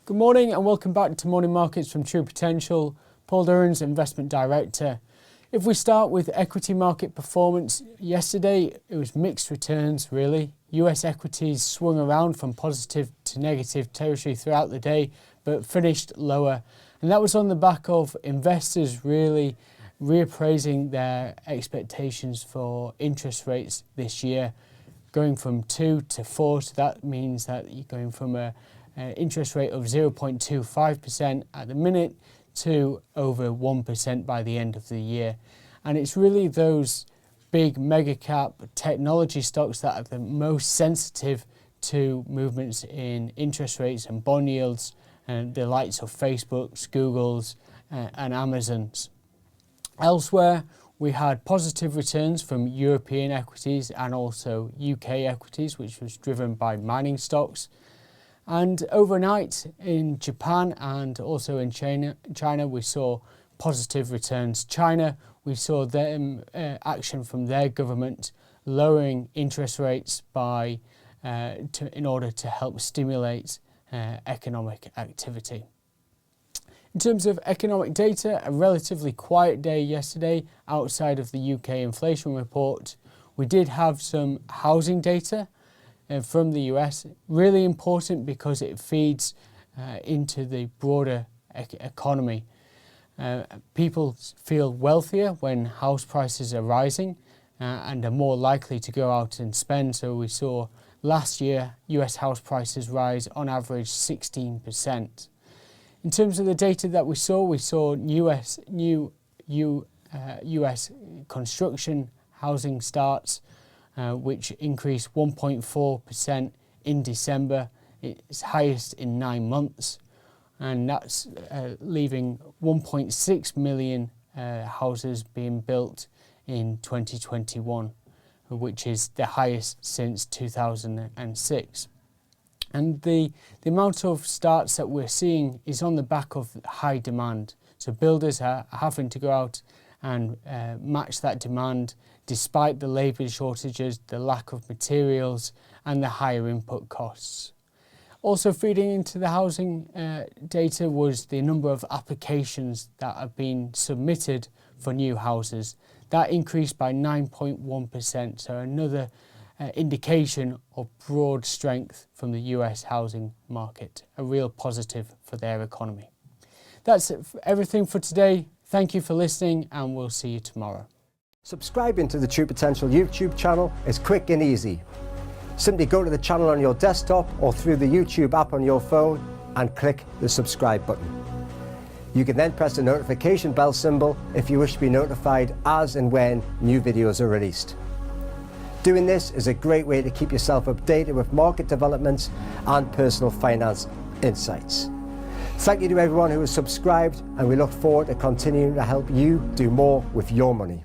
Good morning and welcome back to Morning Markets from True Potential. Paul Durrans, Investment Director. If we start with equity market performance, yesterday it was mixed returns really. US equities swung around from positive to negative territory throughout the day but finished lower, and that was on the back of investors really reappraising their expectations for interest rates this year, going from 2 to 4, so that means that you're going from an interest rate of 0.25% at the minute to over 1% by the end of the year. And it's really those big mega cap technology stocks that are the most sensitive to movements in interest rates and bond yields, and the likes of Facebook's, Google's and Amazon's. Elsewhere, we had positive returns from European equities and also UK equities, which was driven by mining stocks. And overnight in Japan and also in China, we saw positive returns. China, we saw them action from their government lowering interest rates in order to help stimulate economic activity. In terms of economic data, a relatively quiet day yesterday outside of the UK inflation report. We did have some housing data from the US, really important because it feeds into the broader economy. People feel wealthier when house prices are rising and are more likely to go out and spend. So we saw last year US house prices rise on average 16%. In terms of the data that we saw US construction housing starts, which increased 1.4% in December. It's highest in 9 months, and that's leaving 1.6 million houses being built in 2021, which is the highest since 2006. And the amount of starts that we're seeing is on the back of high demand. So builders are having to go out and match that demand despite the labour shortages, the lack of materials and the higher input costs. Also feeding into the housing data was the number of applications that have been submitted for new houses. That increased by 9.1%, so another indication of broad strength from the US housing market, a real positive for their economy. That's everything for today. Thank you for listening, and we'll see you tomorrow. Subscribing to the True Potential YouTube channel is quick and easy. Simply go to the channel on your desktop or through the YouTube app on your phone and click the subscribe button. You can then press the notification bell symbol if you wish to be notified as and when new videos are released. Doing this is a great way to keep yourself updated with market developments and personal finance insights. Thank you to everyone who has subscribed, and we look forward to continuing to help you do more with your money.